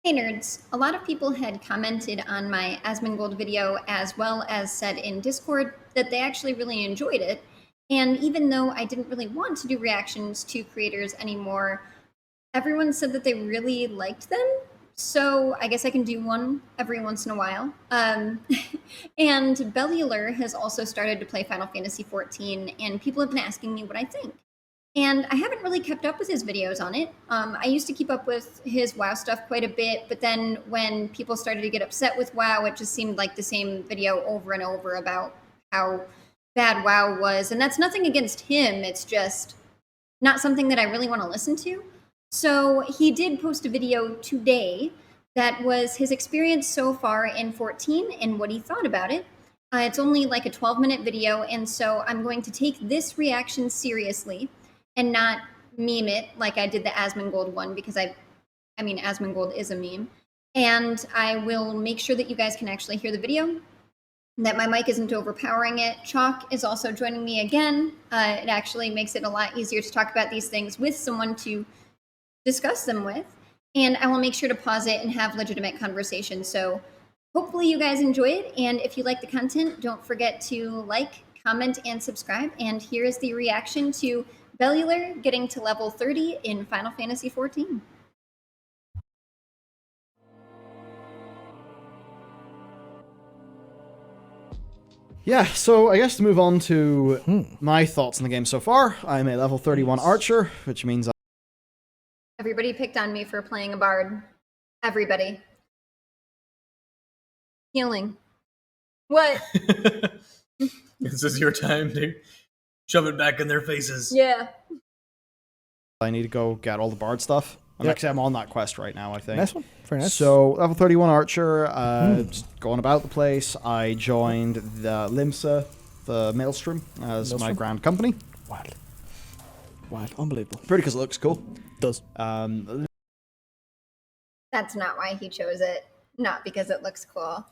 Hey nerds, a lot of people had commented on my Asmongold video as well as said in Discord that they actually really enjoyed it. And even though I didn't really want to do reactions to creators anymore, everyone said that they really liked them. So I guess I can do one every once in a while. And Bellular has also started to play Final Fantasy XIV, and people have been asking me what I think. And I haven't really kept up with his videos on it. I used to keep up with his WoW stuff quite a bit, but then when people started to get upset with WoW, it just seemed like the same video over and over about how bad WoW was. And that's nothing against him, it's just not something that I really want to listen to. So he did post a video today that was his experience so far in 14 and what he thought about it. It's only like a 12-minute video, and so I'm going to take this reaction seriously and not meme it like I did the Asmongold one, because I mean, Asmongold is a meme. And I will make sure that you guys can actually hear the video, that my mic isn't overpowering it. Chalk is also joining me again. It actually makes it a lot easier to talk about these things with someone to discuss them with. And I will make sure to pause it and have legitimate conversation. So hopefully you guys enjoy it. And if you like the content, don't forget to like, comment, and subscribe. And here is the reaction to Bellular getting to level 30 in Final Fantasy XIV. Yeah, so I guess to move on to my thoughts on the game so far, I'm a level 31 archer, which means Everybody picked on me for playing a bard. Everybody. Healing. What? This is your time to shove it back in their faces. Yeah. I need to go get all the bard stuff. I'm on that quest right now, I think. Nice one. Very nice. So, level 31 archer, just going about the place. I joined the Limsa, the Maelstrom, as my grand company. Wild. Wild. Unbelievable. Pretty because it looks cool. Does. That's not why he chose it. Not because it looks cool.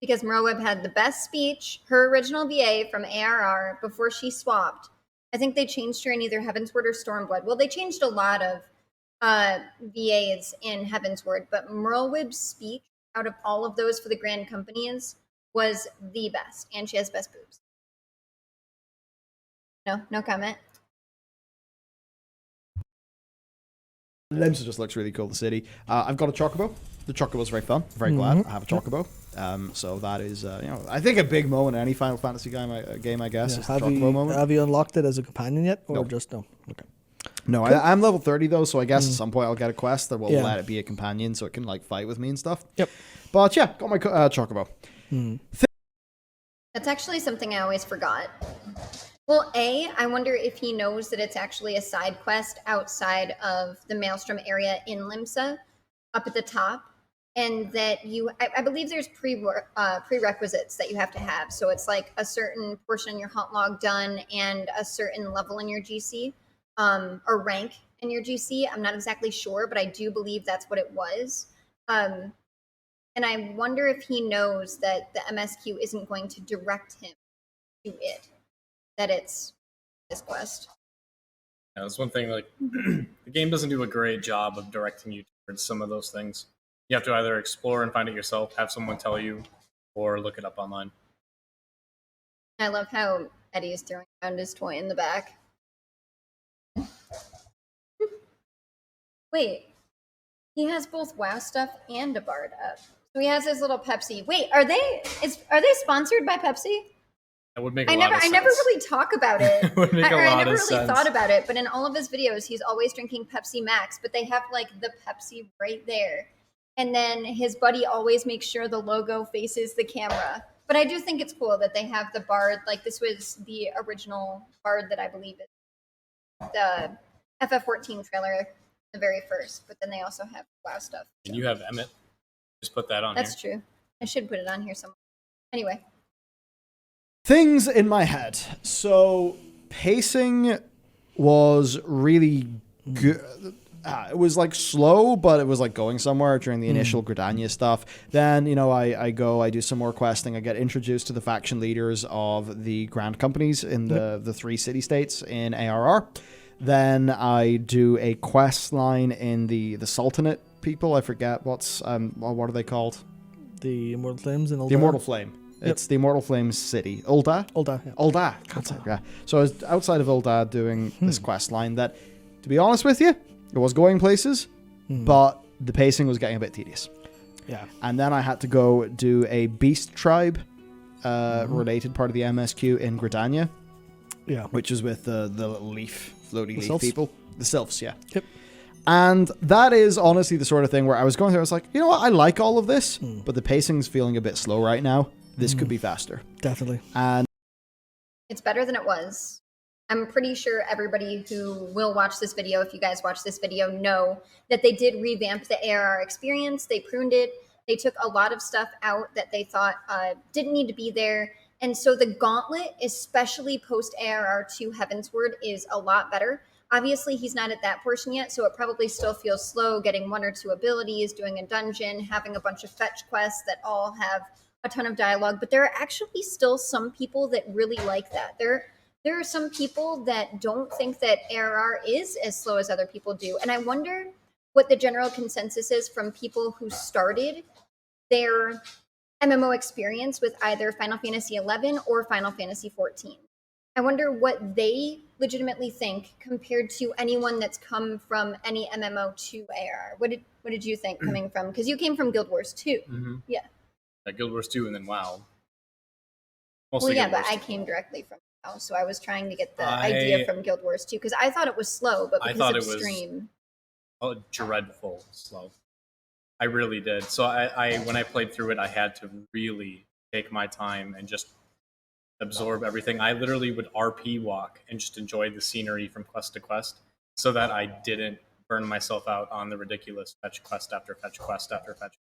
Because Merlweb had the best speech, her original VA from ARR, before she swapped. I think they changed her in either Heavensward or Stormblood. Well, they changed a lot of VAs in Heavensward, but Merlweb's speech out of all of those for the Grand Companies was the best, and she has best boobs. No comment. Limsa just looks really cool, the city. I've got a Chocobo. The Chocobo's very fun. Very glad I have a Chocobo. So that is, I think a big moment in any Final Fantasy game, I guess, is the Chocobo moment. Have you unlocked it as a companion yet? Or Nope. just no? Okay. No, Cool. I'm level 30 though, so I guess at some point I'll get a quest that will let it be a companion so it can like fight with me and stuff. Yep. But yeah, got my Chocobo. That's actually something I always forgot. Well, I wonder if he knows that it's actually a side quest outside of the Maelstrom area in Limsa, up at the top, and that I believe there's prerequisites that you have to have. So it's like a certain portion in your hunt log done and a certain level in your GC, or rank in your GC. I'm not exactly sure, but I do believe that's what it was. And I wonder if he knows that the MSQ isn't going to direct him to it, that it's this quest. Yeah, that's one thing, like, the game doesn't do a great job of directing you towards some of those things. You have to either explore and find it yourself, have someone tell you, or look it up online. I love how Eddie is throwing around his toy in the back. Wait, he has both WoW stuff and a bard up. So he has his little Pepsi. Wait, are they sponsored by Pepsi? That would make a lot of sense. I never really talk about it. It would make a lot I never of really sense. thought about it, but in all of his videos, he's always drinking Pepsi Max, but they have like the Pepsi right there. And then his buddy always makes sure the logo faces the camera. But I do think it's cool that they have the bard. Like, this was the original bard that I believe is the FF14 trailer, the very first. But then they also have WoW stuff. And you have Emmett. Just put that on That's here. true. I should put it on here somewhere. Anyway. Things in my head. So pacing was really good. It was like slow, but it was like going somewhere during the initial Gridania stuff. Then, I do some more questing. I get introduced to the faction leaders of the Grand Companies in the three city-states in ARR. Then I do a quest line in the Sultanate people. I forget what are they called? The Immortal Flames and The Immortal Flame. It's the Immortal Flames city. Ul'dah? Ul'dah, yeah. Ul'dah. That's it, yeah. So I was outside of Ul'dah doing this quest line that, to be honest with you, it was going places, but the pacing was getting a bit tedious. Yeah. And then I had to go do a Beast Tribe related part of the MSQ in Gridania. Yeah. Which is with the little floaty leaf sylphs? people. The sylphs, yeah. Yep. And that is honestly the sort of thing where I was going through, I was like, you know what, I like all of this, but the pacing's feeling a bit slow right now. This could be faster. Definitely. And It's better than it was. I'm pretty sure everybody who will watch this video, if you guys watch this video, know that they did revamp the ARR experience. They pruned it. They took a lot of stuff out that they thought didn't need to be there. And so the gauntlet, especially post ARR 2 Heavensward, is a lot better. Obviously, he's not at that portion yet, so it probably still feels slow getting 1 or 2 abilities, doing a dungeon, having a bunch of fetch quests that all have a ton of dialogue. But there are actually still some people that really like that. There are some people that don't think that ARR is as slow as other people do. And I wonder what the general consensus is from people who started their MMO experience with either Final Fantasy XI or Final Fantasy XIV. I wonder what they legitimately think compared to anyone that's come from any MMO to ARR. What did you think coming from? Because you came from Guild Wars 2. Mm-hmm. Yeah. Guild Wars 2 and then WoW. Well, Mostly yeah, Guild but Wars I 2. came directly from WoW, so I was trying to get the idea from Guild Wars 2 because I thought it was slow, but I because thought of it was- stream. Dreadful slow. I really did. So I when I played through it, I had to really take my time and just absorb everything. I literally would RP walk and just enjoy the scenery from quest to quest so that I didn't burn myself out on the ridiculous fetch quest after fetch quest after fetch.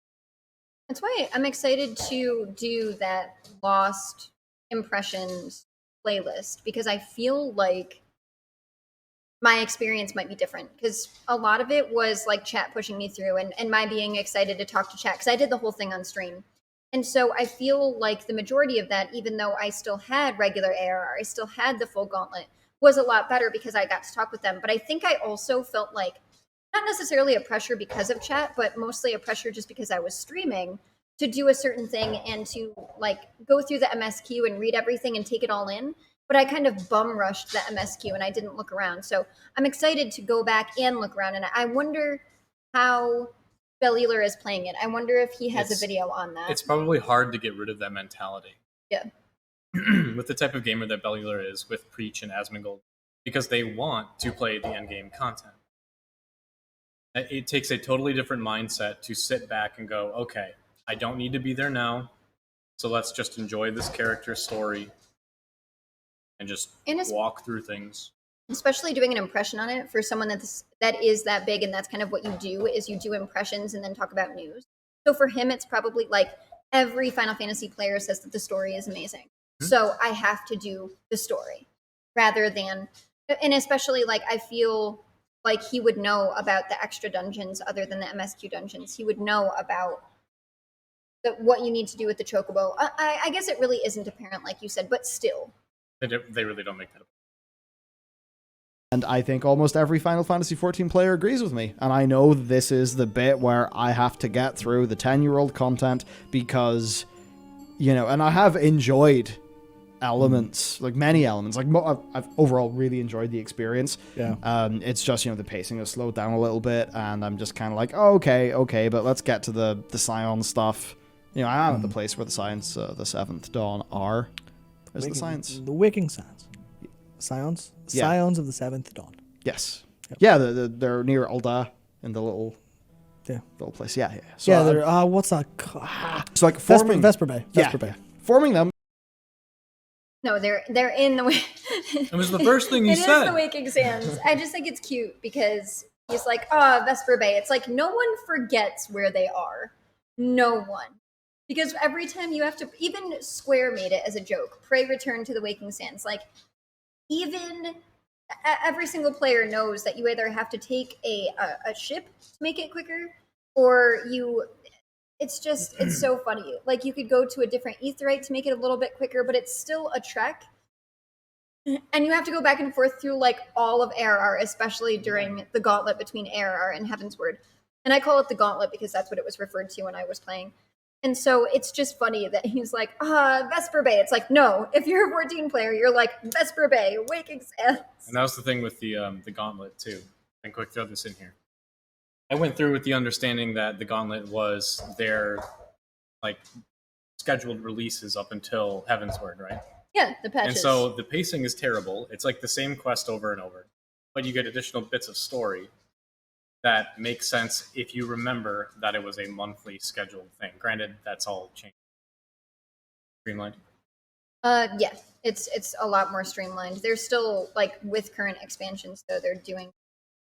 That's why I'm excited to do that Lost Impressions playlist because I feel like my experience might be different because a lot of it was like chat pushing me through and my being excited to talk to chat because I did the whole thing on stream. And so I feel like the majority of that, even though I still had regular ARR, I still had the full gauntlet, was a lot better because I got to talk with them. But I think I also felt like not necessarily a pressure because of chat, but mostly a pressure just because I was streaming to do a certain thing and to like go through the MSQ and read everything and take it all in. But I kind of bum rushed the MSQ and I didn't look around. So I'm excited to go back and look around. And I wonder how Bellular is playing it. I wonder if he has a video on that. It's probably hard to get rid of that mentality. Yeah. With the type of gamer that Bellular is with Preach and Asmongold, because they want to play the endgame content. It takes a totally different mindset to sit back and go, okay, I don't need to be there now, so let's just enjoy this character's story and just walk through things. Especially doing an impression on it for someone that is that big and that's kind of what you do is you do impressions and then talk about news. So for him, it's probably like every Final Fantasy player says that the story is amazing. Mm-hmm. So I have to do the story rather than, and especially like I feel like he would know about the extra dungeons other than the MSQ dungeons. He would know about what you need to do with the Chocobo. I guess it really isn't apparent, like you said, but still. They really don't make that up. And I think almost every Final Fantasy XIV player agrees with me. And I know this is the bit where I have to get through the 10-year-old content because, you know, and I have enjoyed elements, like many elements. Like I've overall really enjoyed the experience. Yeah. It's just, you know, the pacing has slowed down a little bit and I'm just kind of like, oh, okay, but let's get to the Scion stuff. You know, I am at the place where the Scions, the Seventh Dawn are. Is the Science? The Waking Scions. Scions? Yeah. Scions of the Seventh Dawn. Yes. Yep. Yeah, they're near Ul'dah in the little place. Yeah. So, yeah, they're, what's that? It's like forming... Vesper Bay. Vesper Bay. Forming them. No, they're in the way. It was the first thing you said. It is the Waking Sands. I just think it's cute because he's like, Vesper Bay. It's like no one forgets where they are. No one. Because every time you have to, even Square made it as a joke. Pray return to the Waking Sands. Like, even every single player knows that you either have to take a ship to make it quicker, or it's so funny. Like, you could go to a different aetheryte to make it a little bit quicker, but it's still a trek. And you have to go back and forth through, like, all of ARR, especially during the gauntlet between ARR and Heavensward. And I call it the gauntlet because that's what it was referred to when I was playing. And so it's just funny that he's like, Vesper Bay. It's like, no, if you're a 14 player, you're like, Vesper Bay, Waking Sands. And that was the thing with the gauntlet too. And quick, throw this in here. I went through with the understanding that the gauntlet was their like scheduled releases up until Heavensward, right? Yeah, the patches. And so the pacing is terrible. It's like the same quest over and over, but you get additional bits of story that make sense if you remember that it was a monthly scheduled thing. Granted, that's all changed. Streamlined. Yeah, it's a lot more streamlined. They're still like with current expansions though, they're doing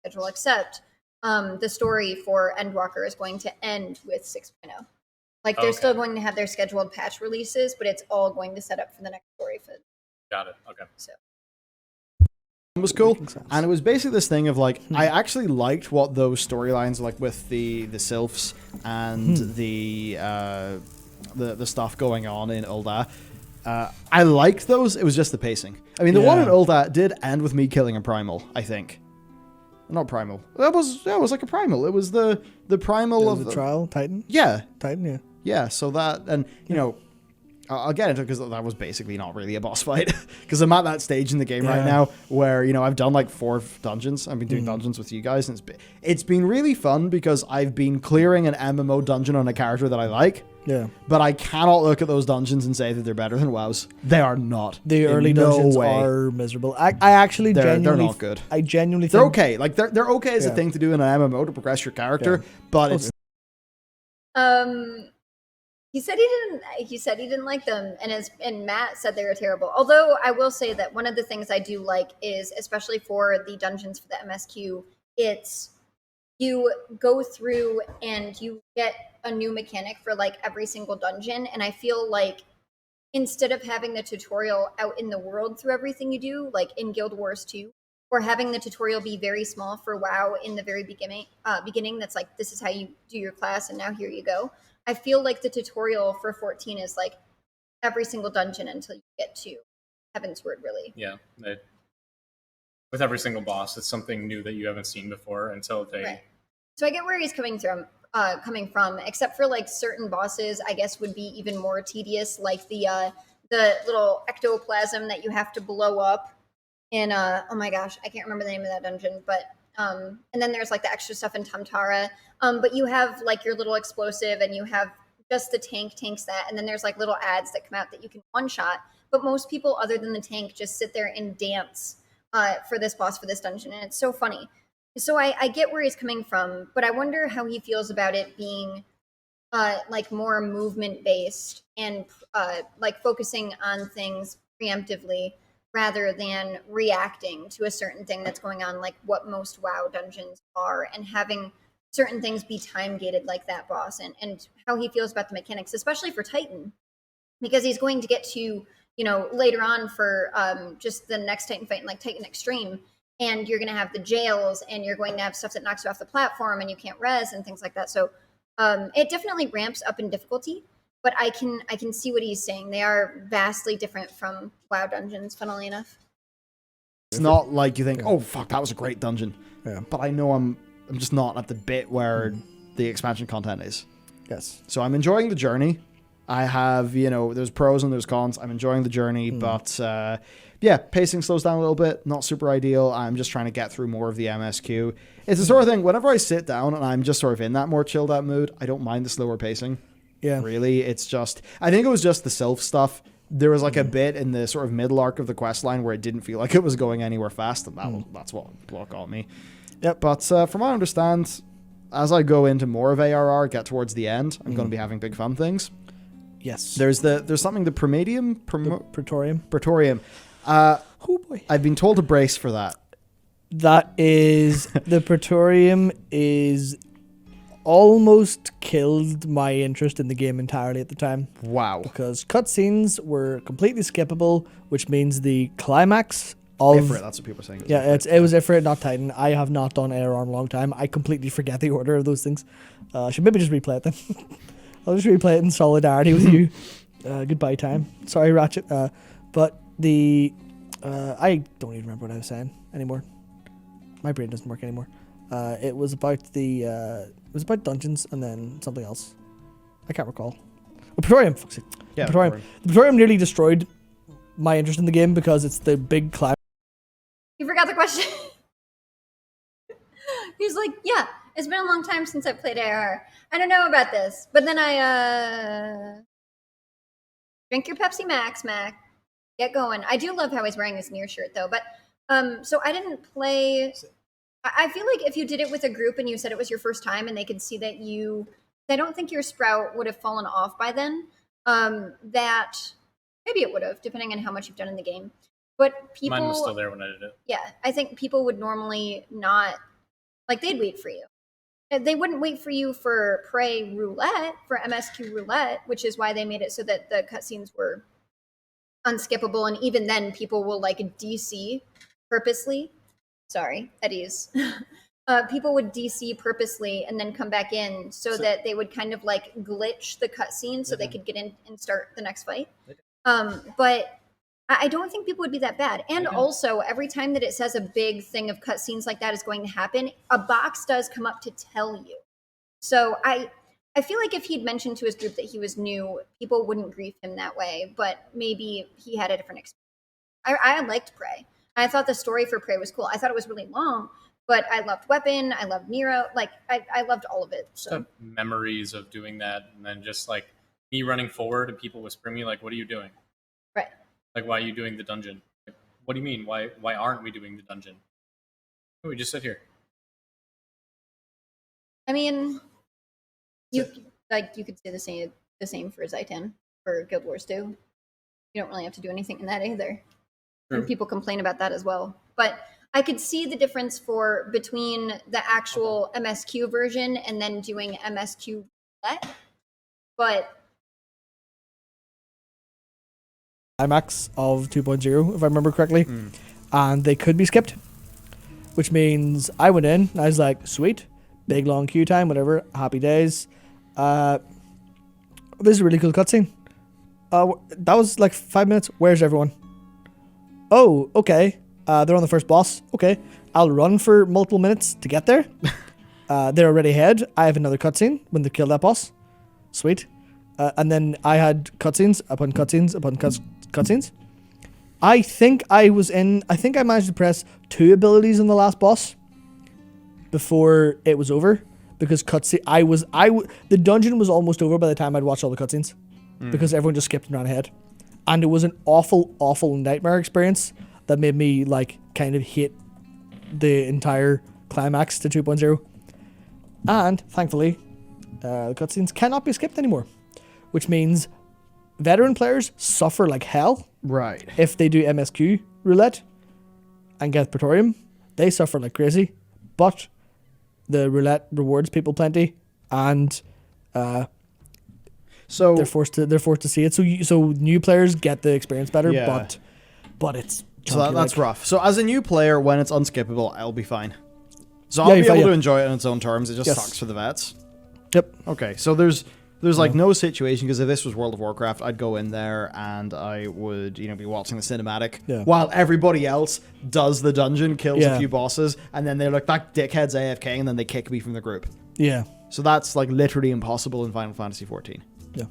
schedule, except the story for Endwalker is going to end with 6.0. Like they're still going to have their scheduled patch releases, but it's all going to set up for the next story for. Got it. Okay. So. It was cool, and it was basically this thing of like I actually liked what those storylines like with the sylphs and the stuff going on in Ul'dah. I liked those. It was just the pacing. I mean, the one in Ul'dah did end with me killing a primal. I think, not primal. That was like a primal. It was the primal of the trial Titan. Yeah, Titan. Yeah. Yeah. So that, and you know. I'll get into it because that was basically not really a boss fight. Because I'm at that stage in the game right now where, you know, I've done like 4 dungeons. I've been doing dungeons with you guys. And it's been really fun because I've been clearing an MMO dungeon on a character that I like. Yeah. But I cannot look at those dungeons and say that they're better than WoW's. They are not. The early dungeons are miserable. I actually genuinely... They're not good. I genuinely think... They're okay. Like, they're okay as a thing to do in an MMO to progress your character. But it's... He said he didn't like them, and Matt said they were terrible. Although I will say that one of the things I do like is, especially for the dungeons for the MSQ, it's you go through and you get a new mechanic for like every single dungeon, and I feel like instead of having the tutorial out in the world through everything you do, like in Guild Wars 2, or having the tutorial be very small for WoW in the very beginning, that's like, this is how you do your class, and now here you go. I feel like the tutorial for 14 is like every single dungeon until you get to Heavensward, really. Yeah. With every single boss, it's something new that you haven't seen before until they... Right. So I get where he's coming from, except for like certain bosses, I guess would be even more tedious, like the little ectoplasm that you have to blow up in, oh my gosh, I can't remember the name of that dungeon, but... and then there's like the extra stuff in Tamtara. But you have like your little explosive and you have just the tanks that, and then there's like little ads that come out that you can one shot. But most people other than the tank just sit there and dance for this boss, for this dungeon. And it's so funny. So I get where he's coming from, but I wonder how he feels about it being like more movement based and like focusing on things preemptively rather than reacting to a certain thing that's going on, like what most WoW dungeons are, and having certain things be time gated like that boss, and how he feels about the mechanics, especially for Titan, because he's going to get to, you know, later on for just the next Titan fight, like Titan Extreme, and you're going to have the jails, and you're going to have stuff that knocks you off the platform, and you can't res and things like that. So it definitely ramps up in difficulty. But I can see what he's saying. They are vastly different from WoW dungeons, funnily enough. It's not like you think, oh, fuck, that was a great dungeon. Yeah. But I know I'm just not at the bit where the expansion content is. Yes. So I'm enjoying the journey. I have, you know, there's pros and there's cons. I'm enjoying the journey, but yeah, pacing slows down a little bit. Not super ideal. I'm just trying to get through more of the MSQ. It's the sort of thing, whenever I sit down and I'm just sort of in that more chilled out mood, I don't mind the slower pacing. Yeah. Really, it's just... I think it was just the self stuff. There was like a bit in the sort of middle arc of the quest line where it didn't feel like it was going anywhere fast, and that's what got me. Yep. But from what I understand, as I go into more of ARR, get towards the end, I'm going to be having big fun things. Yes. There's something, the Premadium? Praetorium. Praetorium. Oh boy. I've been told to brace for that. That is... the Praetorium is... almost killed my interest in the game entirely at the time. Wow. Because cutscenes were completely skippable, which means the climax of... Ifrit, that's what people are saying. Yeah, it was Ifrit, not Titan. I have not done ARR in a long time. I completely forget the order of those things. I should maybe just replay it then. I'll just replay it in solidarity with you. Goodbye time. Sorry, Ratchet. But the... I don't even remember what I was saying anymore. My brain doesn't work anymore. It was about dungeons and then something else. I can't recall. Oh, Praetorium. Fuck's sake. Yeah, Praetorium. The Praetorium nearly destroyed my interest in the game because it's the big climb. You forgot the question. He's like, yeah, it's been a long time since I've played AR. I don't know about this, but then I drink your Pepsi Max, Mac. Get going. I do love how he's wearing his near shirt though, but so I didn't play. I feel like if you did it with a group and you said it was your first time and they could see that I don't think your sprout would have fallen off by then. That maybe it would have, depending on how much you've done in the game. But people, Mine was still there when I did it. Yeah, I think people would normally not, like, they'd wait for you. They wouldn't wait for you for Prey Roulette, for MSQ Roulette, which is why they made it so that the cutscenes were unskippable. And even then, people will like DC purposely. Sorry, Eddie's. People would DC purposely and then come back in so that they would kind of like glitch the cutscene so they could get in and start the next fight. But I don't think people would be that bad. And also, every time that it says a big thing of cutscenes like that is going to happen, a box does come up to tell you. So I feel like if he'd mentioned to his group that he was new, people wouldn't grief him that way. But maybe he had a different experience. I liked Prey. I thought the story for Prey was cool. I thought it was really long, but I loved Weapon. I loved Nero. Like, I loved all of it. So memories of doing that, and then just like me running forward and people whispering me like, "What are you doing?" Right. Like, why are you doing the dungeon? Like, what do you mean? Why aren't we doing the dungeon? Oh, we just sit here. I mean, you could say the same for Zaitan for Guild Wars 2. You don't really have to do anything in that either. True. And people complain about that as well. But I could see the difference between the actual MSQ version and then doing MSQ Roulette. But IMAX of 2.0, if I remember correctly, and they could be skipped, which means I went in and I was like, sweet, big long queue time, whatever, happy days. This is a really cool cutscene. That was like 5 minutes. Where's everyone? Oh, okay. They're on the first boss. Okay, I'll run for multiple minutes to get there. They're already ahead. I have another cutscene when they kill that boss. Sweet. And then I had cutscenes upon cutscenes upon cutscenes. I think I managed to press 2 abilities on the last boss before it was over, because the dungeon was almost over by the time I'd watched all the cutscenes, because everyone just skipped and ran ahead, and it was an awful nightmare experience that made me like kind of hate the entire climax to 2.0. And thankfully, the cutscenes cannot be skipped anymore, which means veteran players suffer like hell. Right. If they do MSQ roulette and get Praetorium, they suffer like crazy. But the roulette rewards people plenty, and so they're forced to see it. So new players get the experience better. Yeah. But it's so that's rough. So as a new player, when it's unskippable, I'll be fine. So Yeah, I'll be you're able fine, to yeah. enjoy it on its own terms. It just Yes. sucks for the vets. Yep. Okay, so there's like no situation, because if this was World of Warcraft, I'd go in there and I would, be watching the cinematic while everybody else does the dungeon, kills a few bosses, and then they're like, that dickhead's AFK, and then they kick me from the group. Yeah. So that's like literally impossible in Final Fantasy XIV. Yeah.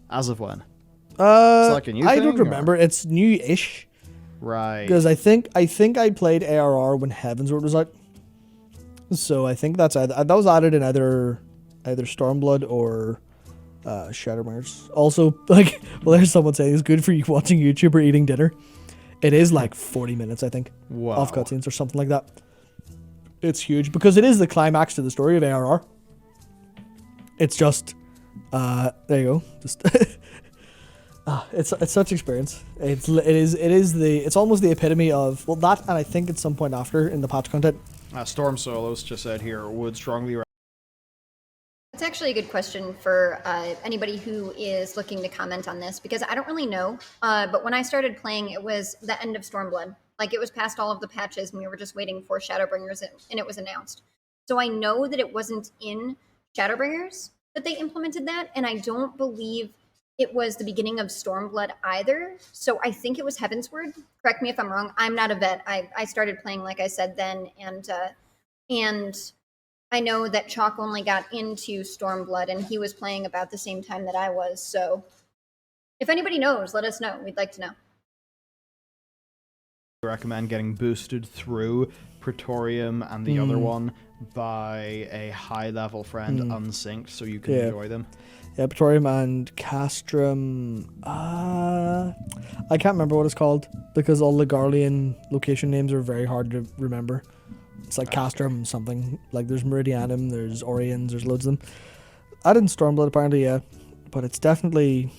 As of when? Like a new I thing, don't remember. It's new-ish. Right. Because I think I played ARR when Heavensward was out. So I think that was added in either Stormblood or Shadowbringers. Also, like, well, there's someone saying it's good for you watching YouTube or eating dinner. It is like 40 minutes, I think, of cutscenes or something like that. It's huge because it is the climax to the story of ARR. It's just, there you go. Just it's such experience. It's almost the epitome of, well, that, and I think at some point after in the patch content. Storm Solos just said here, would strongly. That's actually a good question for anybody who is looking to comment on this, because I don't really know. But when I started playing, it was the end of Stormblood. Like, it was past all of the patches, and we were just waiting for Shadowbringers, and it was announced. So I know that it wasn't in Shadowbringers that they implemented that, and I don't believe it was the beginning of Stormblood either. So I think it was Heavensward. Correct me if I'm wrong. I'm not a vet. I started playing, like I said, then, and I know that Chalk only got into Stormblood, and he was playing about the same time that I was. So if anybody knows, let us know. We'd like to know. I recommend getting boosted through Praetorium and the other one by a high-level friend unsynced so you can enjoy them. Yeah, Praetorium and Castrum. I can't remember what it's called because all the Garlean location names are very hard to remember. It's like Castrum something. Like there's Meridianum, there's Oriens, there's loads of them. I didn't Stormblood apparently, yeah. But it's definitely...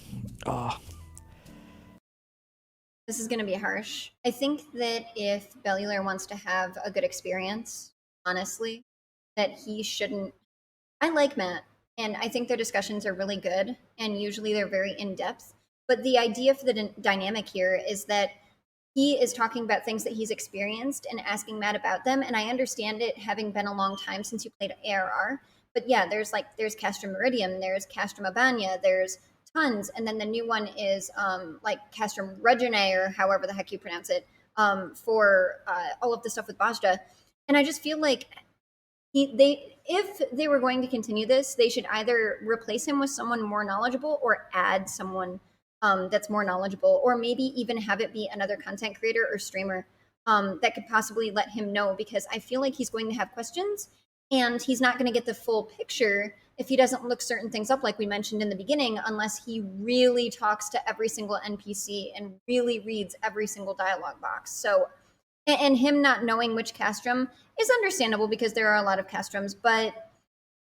This is going to be harsh. I think that if Bellular wants to have a good experience, honestly, that he shouldn't... I like Matt, and I think their discussions are really good, and usually they're very in-depth. But the idea for the dynamic here is that he is talking about things that he's experienced and asking Matt about them, and I understand it having been a long time since you played ARR. But yeah, there's Castrum Meridium, there's Castrum Abania, there's tons, and then the new one is like Castrum Reginae, or however the heck you pronounce it, for all of the stuff with Bajda. And I just feel like if they were going to continue this, they should either replace him with someone more knowledgeable or add someone that's more knowledgeable, or maybe even have it be another content creator or streamer that could possibly let him know, because I feel like he's going to have questions and he's not going to get the full picture if he doesn't look certain things up, like we mentioned in the beginning, unless he really talks to every single NPC and really reads every single dialogue box. So, and him not knowing which castrum is understandable because there are a lot of castrums, but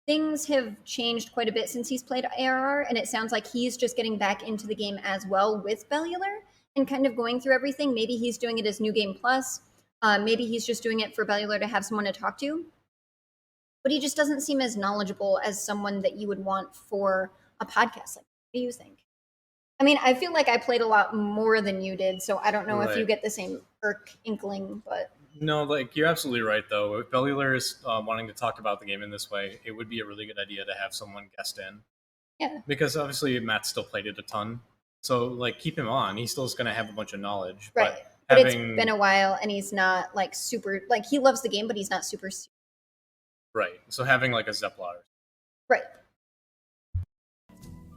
things have changed quite a bit since he's played ARR, and it sounds like he's just getting back into the game as well with Bellular and kind of going through everything. Maybe he's doing it as New Game Plus. Maybe he's just doing it for Bellular to have someone to talk to. But he just doesn't seem as knowledgeable as someone that you would want for a podcast. Like, what do you think? I mean, I feel like I played a lot more than you did, so I don't know if you get the same inkling, but... No, like, you're absolutely right, though. If Bellular is wanting to talk about the game in this way, it would be a really good idea to have someone guest in. Yeah. Because obviously Matt still played it a ton. So, like, keep him on. He's still going to have a bunch of knowledge. Right. But it's been a while, and he's not, like, super... Like, he loves the game, but he's not super... Right. So having, like, a Zeplar. Right.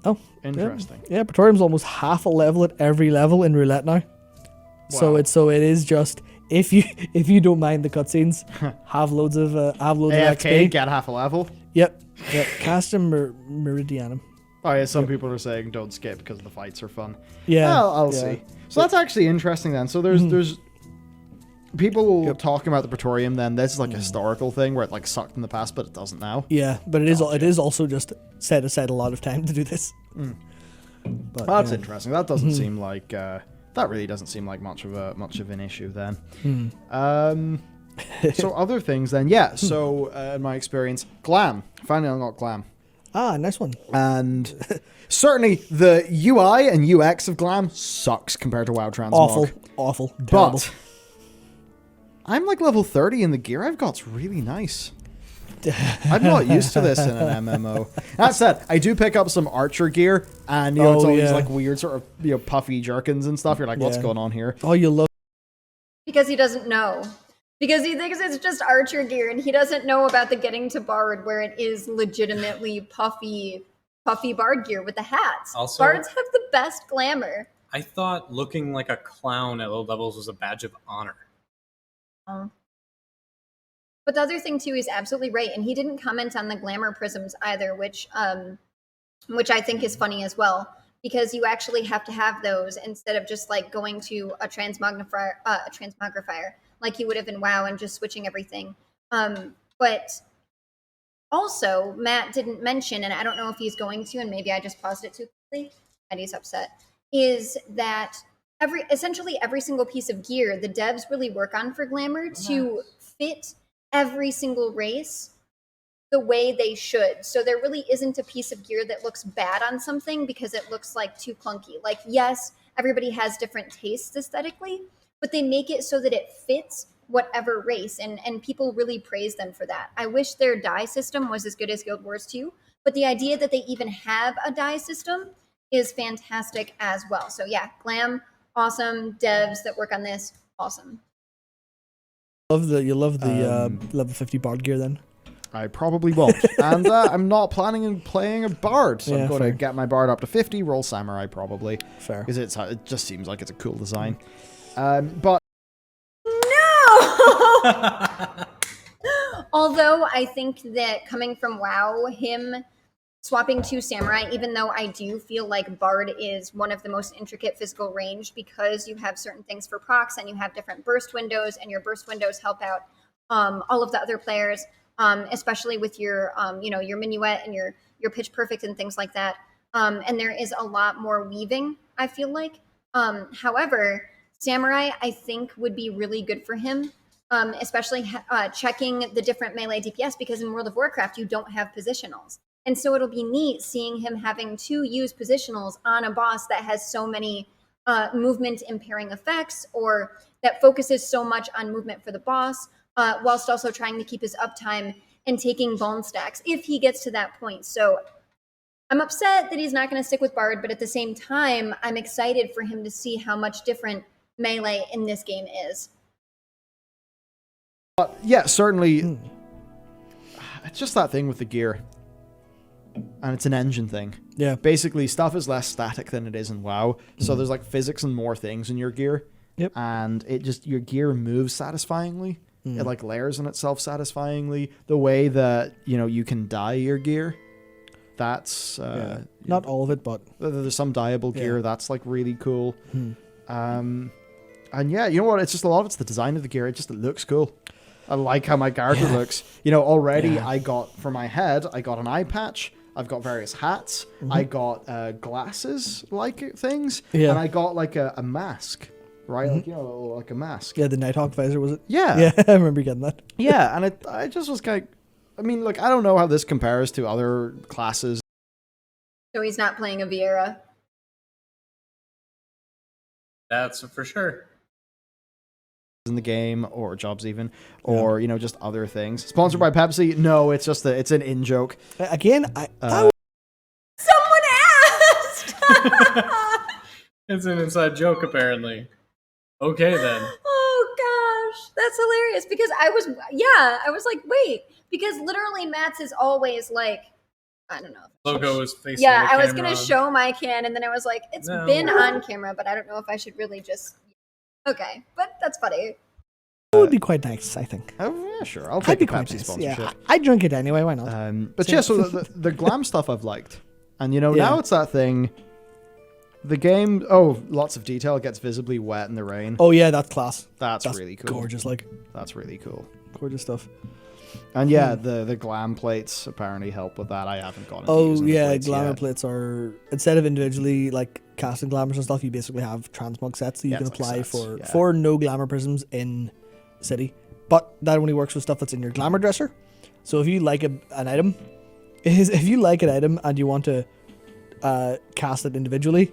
Oh, interesting. Yeah, Praetorium's almost half a level at every level in roulette now. Wow. So it is just... If you don't mind the cutscenes, have loads of XP. Get half a level. Yep. Castrum Meridianum. Oh yeah, some people are saying don't skip because the fights are fun. Yeah, well, I'll see. So that's actually interesting then. So there's people talking about the Praetorium. Then this is like a historical thing where it like sucked in the past, but it doesn't now. Yeah, but it is also just set aside a lot of time to do this. But that's interesting. That doesn't seem like. That really doesn't seem like much of an issue then. So other things then, So in my experience, Glam. Finally unlocked Glam. Ah, nice one. And certainly the UI and UX of Glam sucks compared to WoW Transmog. Awful, terrible. But I'm like level 30 and the gear I've got's really nice. I'm not used to this in an MMO. That said, I do pick up some archer gear, and it's all these like weird sort of puffy jerkins and stuff. You're like, what's going on here? Oh, you love because he doesn't know. Because he thinks it's just archer gear, and he doesn't know about the getting to Bard, where it is legitimately puffy Bard gear with the hats. Also, Bards have the best glamour. I thought looking like a clown at low levels was a badge of honor. But the other thing too is absolutely right, and he didn't comment on the glamour prisms either, which I think is funny as well, because you actually have to have those instead of just like going to a transmogrifier like you would have in WoW and just switching everything. But also, Matt didn't mention, and I don't know if he's going to, and maybe I just paused it too quickly, and he's upset, is that essentially every single piece of gear the devs really work on for glamour to fit every single race the way they should. So there really isn't a piece of gear that looks bad on something because it looks like too clunky. Like, yes, everybody has different tastes aesthetically, but they make it so that it fits whatever race, and people really praise them for that. I wish their dye system was as good as Guild Wars 2, but the idea that they even have a dye system is fantastic as well. So yeah, Glam, awesome. Devs that work on this, awesome. You love the level 50 Bard gear then? I probably won't. And I'm not planning on playing a bard. So I'm going to get my bard up to 50, roll samurai probably. Fair. Because it just seems like it's a cool design. But No! Although I think that coming from WoW, him swapping to samurai, even though I do feel like bard is one of the most intricate physical range because you have certain things for procs and you have different burst windows, and your burst windows help out all of the other players, especially with your your minuet and your pitch perfect and things like that. And there is a lot more weaving, I feel like. However, samurai I think would be really good for him, especially checking the different melee DPS, because in World of Warcraft you don't have positionals. And so it'll be neat seeing him having to use positionals on a boss that has so many movement impairing effects, or that focuses so much on movement for the boss, whilst also trying to keep his uptime and taking bone stacks if he gets to that point. So I'm upset that he's not going to stick with Bard, but at the same time, I'm excited for him to see how much different melee in this game is. yeah, certainly. It's just that thing with the gear. And it's an engine thing. Yeah. Basically, stuff is less static than it is in WoW. So there's like physics and more things in your gear. Yep. And your gear moves satisfyingly. It like layers on itself satisfyingly. The way that, you can dye your gear. That's not all of it, but there's some dyeable gear that's like really cool. And yeah, you know what? It's just a lot of it's the design of the gear. It looks cool. I like how my character looks. Already I got, for my head, I got an eye patch. I've got various hats. I got glasses-like things. Yeah. And I got like a mask, right? Like a mask. Yeah, the Nighthawk visor, was it? Yeah. Yeah, I remember getting that. Yeah, and I just was kind of... I mean, like, I don't know how this compares to other classes. So he's not playing a Vieira. That's for sure. In the game, or jobs even, or just other things. Sponsored by Pepsi? No, it's just it's an in joke. Again, Someone asked! It's an inside joke, apparently. Okay, then. Oh gosh, that's hilarious, because I was like, wait, because literally Matt's is always like, I don't know. Logo is facing Yeah, the I was camera. gonna show my can, and then I was like, it's been on camera, but I don't know if I should really just... Okay, but that's funny. it would be quite nice, I think. Oh, yeah, sure. I'll take the Pepsi sponsorship. Yeah, I'd drink it anyway, why not? But yeah, so the glam stuff I've liked. And, now it's that thing. The game, lots of detail, gets visibly wet in the rain. Oh, yeah, that's class. That's really cool. Gorgeous, That's really cool. gorgeous stuff. And yeah, the glam plates apparently help with that. I haven't gone into using the plates glamour yet. plates are, instead of individually like casting glamours and stuff, you basically have transmog sets that you can it's like apply sets, for no glamour prisms in city. But that only works with stuff that's in your glamour dresser. So if you like an item, and you want to cast it individually,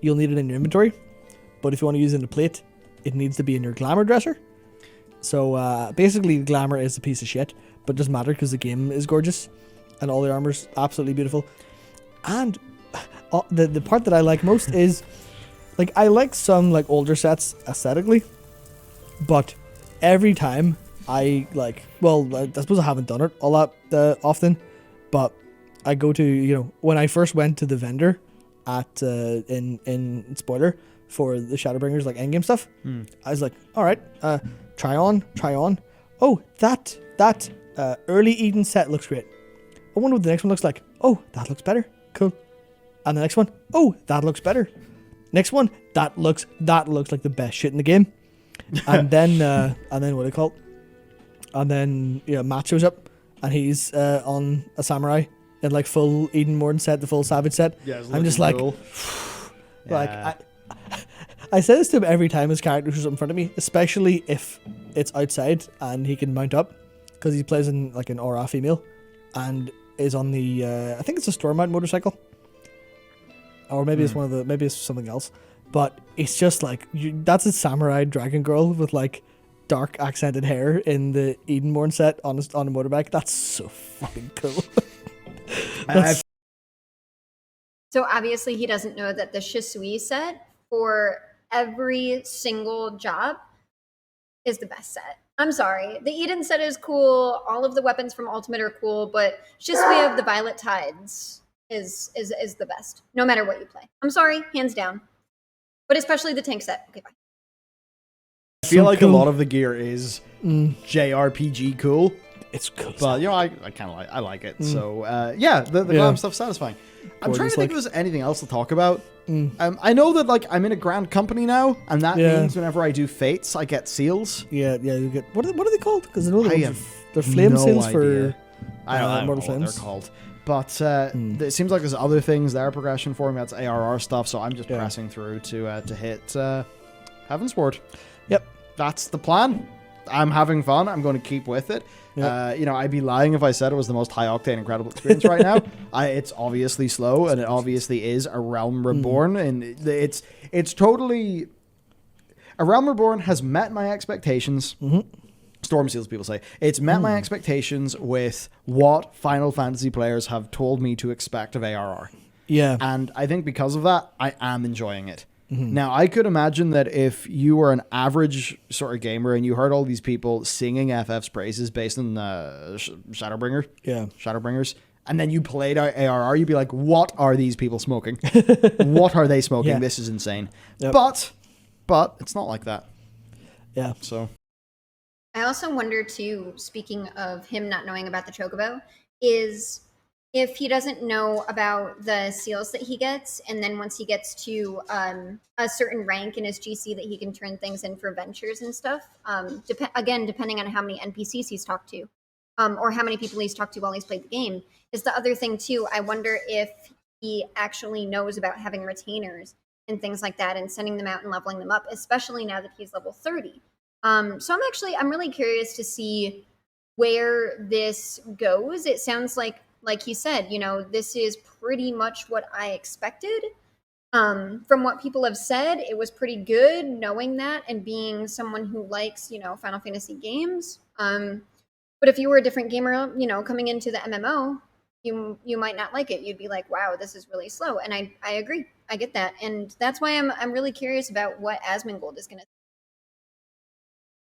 you'll need it in your inventory. But if you want to use it in a plate, it needs to be in your glamour dresser. So basically, glamour is a piece of shit, but it doesn't matter because the game is gorgeous and all the armor's absolutely beautiful. And the part that I like most is, like, I like some like older sets aesthetically, but every time I I suppose I haven't done it a lot often, but I go to, when I first went to the vendor at in Spoiler for the Shadowbringers like endgame stuff, I was like, all right, try on. Oh, that early Eden set looks great. I wonder what the next one looks like. Oh, that looks better. Cool. And the next one, oh, that looks better. Next one, that looks like the best shit in the game. And then what do you call it? And then Matt shows up and he's on a samurai in like full Eden Morn set, the full Savage set. Yeah, I'm just like, cool. like I say this to him every time his character shows up in front of me, especially if it's outside and he can mount up, because he plays in like an aura female and is on the I think it's a store mount motorcycle, or maybe it's something else, but it's just like that's a samurai dragon girl with like dark accented hair in the Edenborn set on a motorbike. That's so fucking cool. So obviously he doesn't know that the Shisui set for every single job is the best set. I'm sorry. The Eden set is cool. All of the weapons from Ultimate are cool, but it's just we have the Violet Tides is the best, no matter what you play. I'm sorry, hands down. But especially the tank set. Okay, bye. I feel like cool. a lot of the gear is JRPG cool. It's cool. But you know, I kind of like it. So yeah, the glam stuff's satisfying. I'm trying to think if there's anything else to talk about. I know that like I'm in a grand company now, and that means whenever I do fates, I get seals. Yeah, you get what are they called? Because I know I have they're flame no seals idea. for I don't know Mortal what Flames. they're called. But it seems like there's other things there progression for me. That's ARR stuff, so I'm just pressing through to hit Heaven's Ward. Yep. That's the plan. I'm having fun. I'm going to keep with it. Yep. I'd be lying if I said it was the most high octane, incredible experience right now. It's obviously slow, and it obviously is a Realm Reborn, and it's totally. A Realm Reborn has met my expectations. Storm Seals, people say. It's met my expectations with what Final Fantasy players have told me to expect of ARR. Yeah. And I think because of that, I am enjoying it. Now, I could imagine that if you were an average sort of gamer and you heard all these people singing FF's praises based on Shadowbringers, and then you played ARR, you'd be like, what are these people smoking? What are they smoking? Yeah. This is insane. Yep. But it's not like that. Yeah. So I also wonder too, speaking of him not knowing about the Chocobo, is if he doesn't know about the seals that he gets, and then once he gets to a certain rank in his GC that he can turn things in for ventures and stuff, depending on how many NPCs he's talked to, or how many people he's talked to while he's played the game, is the other thing too. I wonder if he actually knows about having retainers and things like that and sending them out and leveling them up, especially now that he's level 30. So I'm really curious to see where this goes. It sounds like he said, this is pretty much what I expected. From what people have said, it was pretty good knowing that and being someone who likes, Final Fantasy games. But if you were a different gamer, coming into the MMO, you might not like it. You'd be like, wow, this is really slow. And I agree. I get that. And that's why I'm really curious about what Asmongold is going to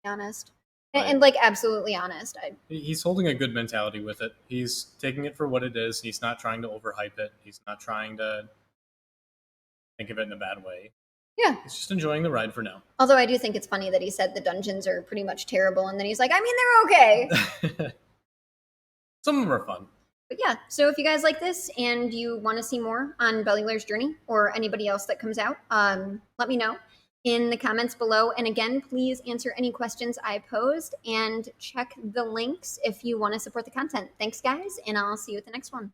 be honest. Right. And like absolutely honest. He's holding a good mentality with it. He's taking it for what it is. He's not trying to overhype it. He's not trying to think of it in a bad way. Yeah. He's just enjoying the ride for now. Although I do think it's funny that he said the dungeons are pretty much terrible, and then he's like, I mean, they're okay. Some of them are fun. But yeah, so if you guys like this and you want to see more on Bellular's journey or anybody else that comes out, let me know in the comments below. And again, please answer any questions I posed and check the links if you want to support the content. Thanks, guys, and I'll see you at the next one.